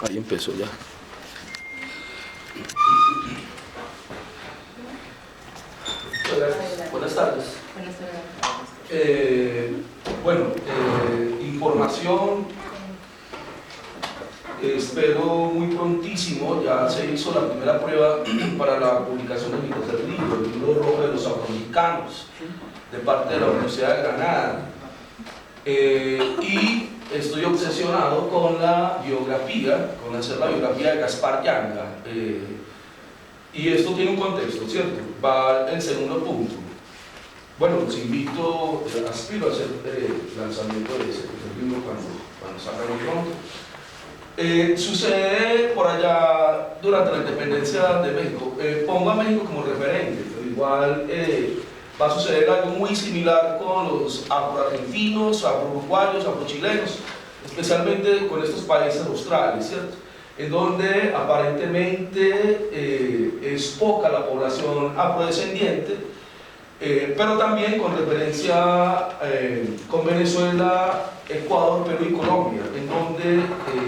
Ahí empezó ya. Buenas tardes. Información, espero muy prontísimo, ya se hizo la primera prueba para la publicación de mi tercer libro, el libro rojo de los afroamericanos, de parte de la Universidad de Granada. Y estoy obsesionado con la biografía, con hacer la biografía de Gaspar Yanga. Y esto tiene un contexto, ¿cierto? Va el segundo punto. Bueno, los invito, aspiro a hacer el lanzamiento de ese libro cuando salga muy pronto. Sucede por allá durante la independencia de México. Pongo a México como referente, pero igual va a suceder algo muy similar con los afroargentinos, afrouruguayos, afrochilenos, especialmente con estos países australes, ¿cierto? En donde aparentemente es poca la población afrodescendiente, pero también con referencia con Venezuela, Ecuador, Perú y Colombia, en donde,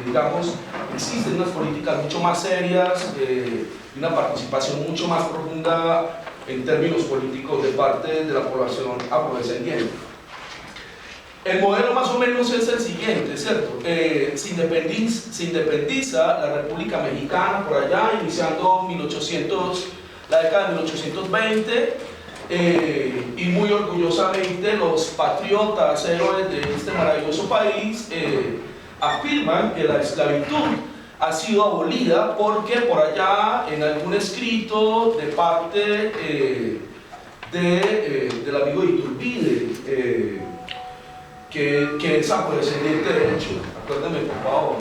digamos, existen unas políticas mucho más serias y una participación mucho más profunda en términos políticos de parte de la población afrodescendiente. El modelo más o menos es el siguiente, ¿cierto? Se independiza la República Mexicana por allá, iniciando la década de 1820, y muy orgullosamente los patriotas, héroes de este maravilloso país, afirman que la esclavitud ha sido abolida porque por allá en algún escrito de parte del amigo de Iturbide, que es afrodescendiente de hecho, acuérdame por favor,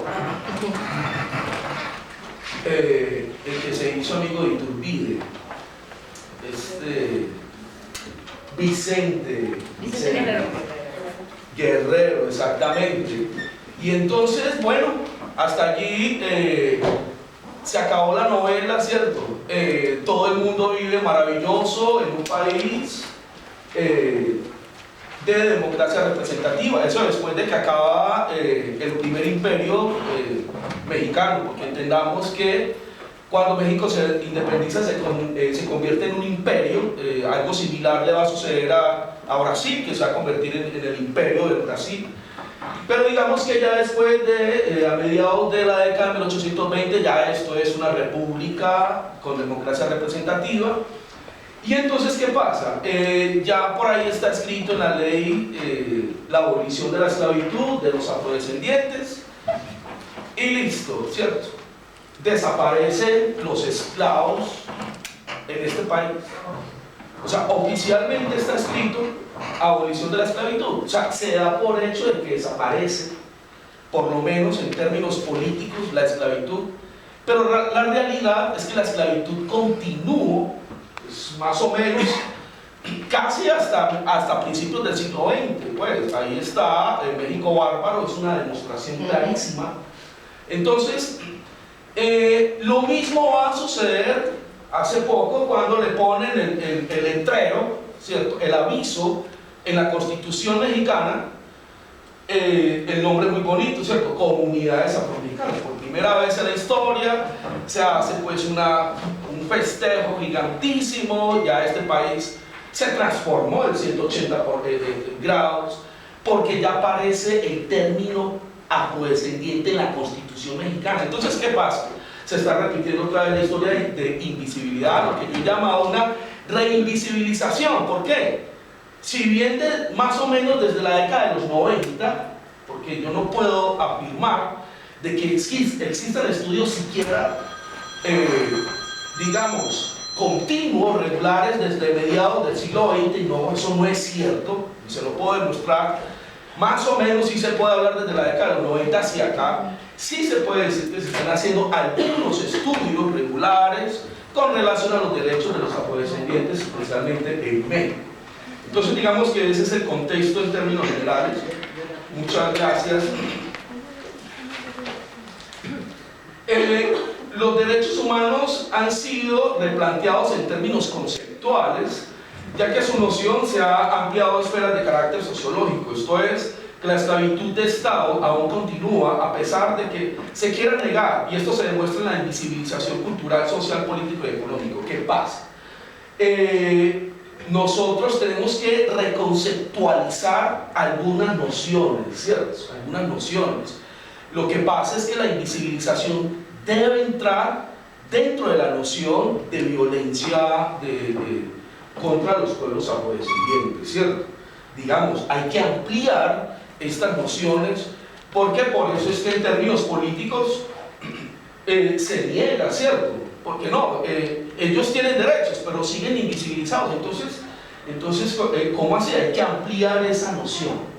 el que se hizo amigo de Iturbide, Vicente Guerrero, exactamente. Y entonces, bueno, hasta allí se acabó la novela, ¿cierto? Todo el mundo vive maravilloso en un país de democracia representativa. Eso después de que acaba el primer imperio mexicano, porque entendamos que cuando México se independiza se convierte en un imperio. Algo similar le va a suceder a Brasil, que se va a convertir en el imperio del Brasil. Pero digamos que ya después a mediados de la década de 1820, ya esto es una república con democracia representativa. Y entonces, ¿qué pasa? Ya por ahí está escrito en la ley la abolición de la esclavitud de los afrodescendientes, y listo, ¿cierto? Desaparecen los esclavos en este país. O sea, oficialmente está escrito abolición de la esclavitud. O sea, se da por hecho de que desaparece, por lo menos en términos políticos, la esclavitud. Pero la realidad es que la esclavitud continuó, pues, más o menos, casi hasta principios del siglo XX. Pues ahí está el México bárbaro, es una demostración clarísima. Entonces, lo mismo va a suceder hace poco cuando le ponen el letrero, ¿cierto? El aviso en la Constitución mexicana, el nombre es muy bonito, ¿cierto? Comunidades afroamericanas. Por primera vez en la historia se hace pues un festejo gigantísimo. Ya este país se transformó en 180 grados, porque ya aparece el término afrodescendiente en la Constitución mexicana. Entonces, ¿qué pasa? Se está repitiendo otra vez la historia de invisibilidad, lo que yo he llamado una reinvisibilización. ¿Por qué? Si bien más o menos desde la década de los 90, porque yo no puedo afirmar de que existan estudios siquiera, digamos, continuos, regulares desde mediados del siglo XX, y no, eso no es cierto, y se lo puedo demostrar. Más o menos sí se puede hablar desde la década de los 90 hacia acá. Sí se puede decir que se están haciendo algunos estudios regulares con relación a los derechos de los afrodescendientes, especialmente en México. Entonces, digamos que ese es el contexto en términos generales. Muchas gracias. Los derechos humanos han sido replanteados en términos conceptuales, ya que su noción se ha ampliado a esferas de carácter sociológico. Esto es, que la esclavitud de Estado aún continúa a pesar de que se quiera negar, y esto se demuestra en la invisibilización cultural, social, político y económico. ¿Qué pasa? Nosotros tenemos que reconceptualizar algunas nociones, ¿cierto? Algunas nociones. Lo que pasa es que la invisibilización debe entrar dentro de la noción de violencia contra los pueblos afrodescendientes, ¿cierto? Digamos, hay que ampliar estas nociones, porque por eso es que en términos políticos se niega, ¿cierto? Porque no, ellos tienen derechos, pero siguen invisibilizados. Entonces ¿cómo así? Hay que ampliar esa noción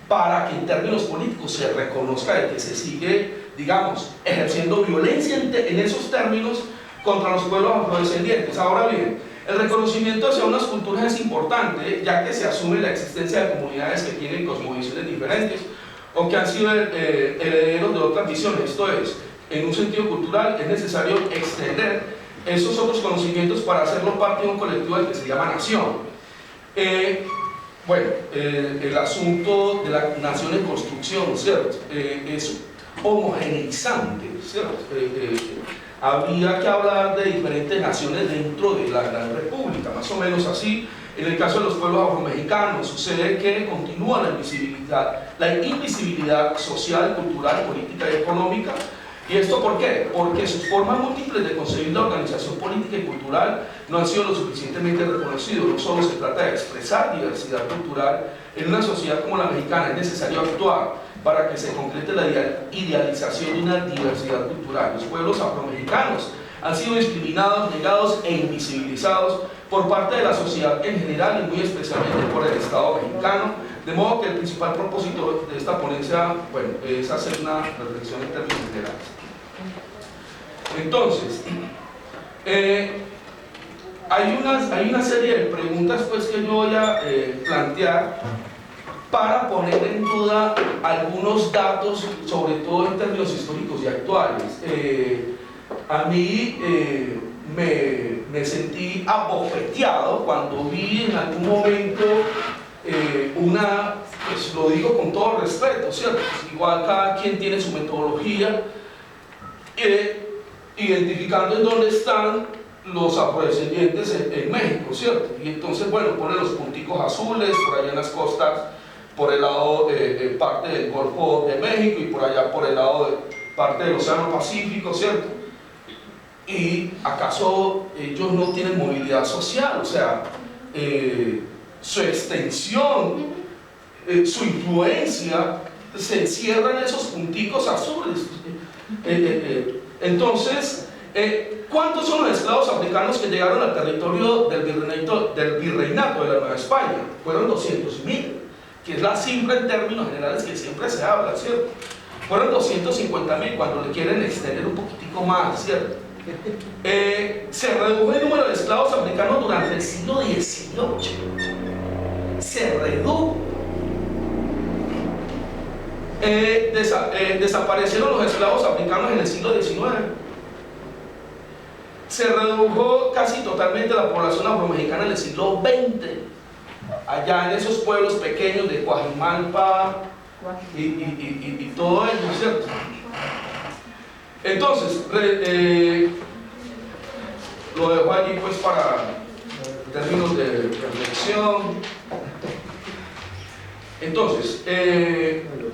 para que en términos políticos se reconozca de que se sigue, digamos, ejerciendo violencia en esos términos contra los pueblos afrodescendientes. Ahora bien, el reconocimiento hacia unas culturas es importante, ya que se asume la existencia de comunidades que tienen cosmovisiones diferentes o que han sido herederos de otras visiones. Esto es, en un sentido cultural es necesario extender esos otros conocimientos para hacerlo parte de un colectivo del que se llama nación. El asunto de la nación en construcción, ¿cierto? Es homogeneizante, ¿cierto? Habría que hablar de diferentes naciones dentro de la Gran República, más o menos así. En el caso de los pueblos afromexicanos sucede que continúa la invisibilidad social, cultural, política y económica. ¿Y esto por qué? Porque sus formas múltiples de concebir la organización política y cultural no han sido lo suficientemente reconocidos. No solo se trata de expresar diversidad cultural en una sociedad como la mexicana, es necesario actuar para que se concrete la idealización de una diversidad cultural. Los pueblos afromexicanos han sido discriminados, negados e invisibilizados por parte de la sociedad en general y muy especialmente por el Estado mexicano, de modo que el principal propósito de esta ponencia, es hacer una reflexión en términos generales. Entonces, hay una serie de preguntas pues, que yo voy a plantear para poner en duda algunos datos, sobre todo en términos históricos y actuales. A mí me sentí abofeteado cuando vi en algún momento pues lo digo con todo respeto, ¿cierto? Pues igual cada quien tiene su metodología, identificando en dónde están los afrodescendientes en México, ¿cierto? Y entonces, pone los punticos azules por allá en las costas, por el lado parte del Golfo de México y por allá por el lado de parte del Océano Pacífico, ¿cierto? ¿Y acaso ellos no tienen movilidad social? O sea, su extensión, su influencia se encierra en esos punticos azules. Entonces, ¿cuántos son los esclavos africanos que llegaron al territorio del virreinato de la Nueva España? Fueron 200.000, que es la cifra en términos generales que siempre se habla, ¿cierto? Fueron 250.000 cuando le quieren extender un poquitico más, ¿cierto? Se redujo el número de esclavos africanos durante el siglo XVIII. Se redujo. Desaparecieron los esclavos africanos en el siglo XIX. Se redujo casi totalmente la población afromexicana en el siglo XX, allá en esos pueblos pequeños de Coajimalpa y todo ello, ¿cierto? Entonces, lo dejo allí pues para términos de reflexión. Entonces,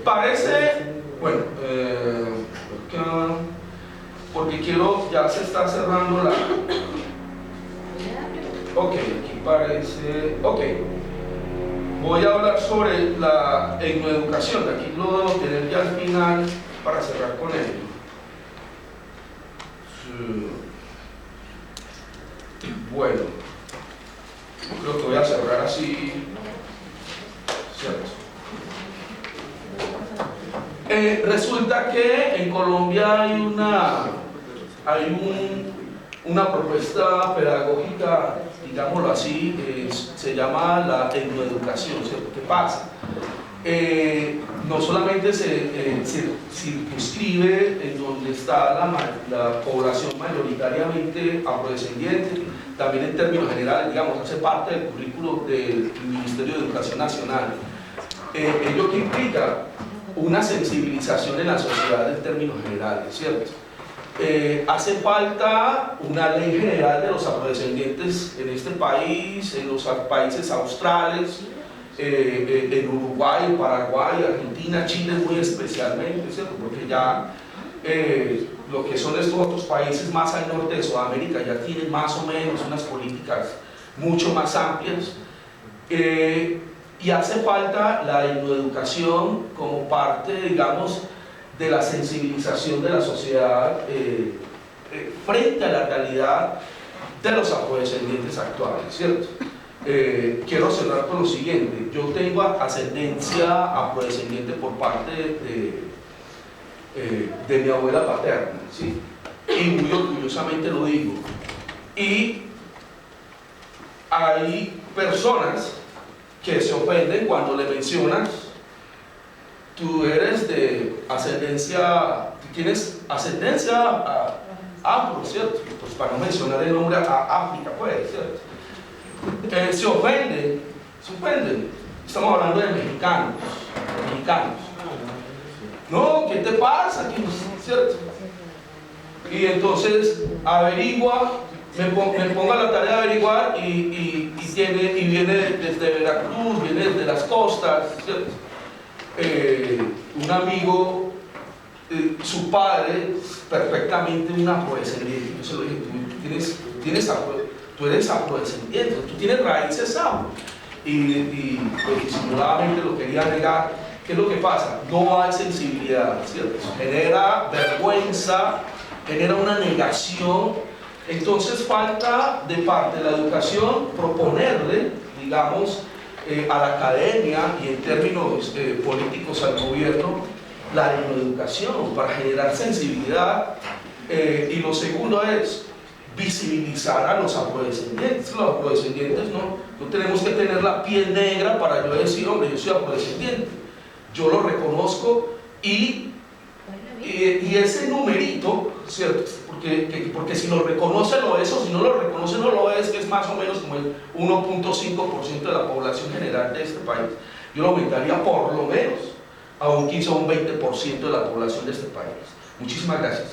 parece, porque ya se está cerrando la... Ok, aquí parece... Ok, voy a hablar sobre la etnoeducación, aquí lo debo tener ya al final para cerrar con ello. Bueno, creo que voy a cerrar así, ¿cierto? Resulta que en Colombia hay una propuesta pedagógica, digámoslo así, se llama la etnoeducación, ¿cierto? ¿Qué pasa? No solamente se circunscribe en donde está la población mayoritariamente afrodescendiente, también en términos generales, digamos, hace parte del currículo del Ministerio de Educación Nacional. ello que implica una sensibilización en la sociedad en términos generales, ¿cierto? Hace falta una ley general de los afrodescendientes en este país, en los países australes, en Uruguay, Paraguay, Argentina, Chile muy especialmente, ¿cierto? Porque ya lo que son estos otros países más al norte de Sudamérica ya tienen más o menos unas políticas mucho más amplias. Y hace falta la educación como parte, digamos, de la sensibilización de la sociedad frente a la realidad de los afrodescendientes actuales, ¿cierto? Quiero cerrar con lo siguiente. Yo tengo ascendencia afrodescendiente por parte de mi abuela paterna, ¿sí? Y muy orgullosamente lo digo. Y hay personas que se ofenden cuando le mencionas: tú eres de ascendencia, tienes ascendencia afro, ¿cierto? Pues para no mencionar el nombre a África, pues, ¿cierto? Se ofenden, se ofenden. Estamos hablando de mexicanos. No, ¿qué te pasa? ¿Cierto? Y entonces averigua, me pongo a la tarea de averiguar y viene desde Veracruz, viene desde las costas, ¿cierto? Un amigo, su padre, perfectamente un afrodescendiente. Yo se lo dije: tú eres afrodescendiente, tú tienes raíces afro. Y disimuladamente lo quería negar. ¿Qué es lo que pasa? No hay sensibilidad, ¿cierto? Genera vergüenza, genera una negación. Entonces falta de parte de la educación proponerle, digamos, a la academia y en términos políticos al gobierno, la educación para generar sensibilidad. Y lo segundo es visibilizar a los afrodescendientes. Los afrodescendientes no tenemos que tener la piel negra para yo decir: hombre, yo soy afrodescendiente. Yo lo reconozco y ese numerito, ¿cierto? Porque si lo reconoce lo es, o si no lo reconoce no lo es, que es más o menos como el 1.5% de la población general de este país. Yo lo aumentaría por lo menos a un 15 o un 20% de la población de este país. Muchísimas gracias.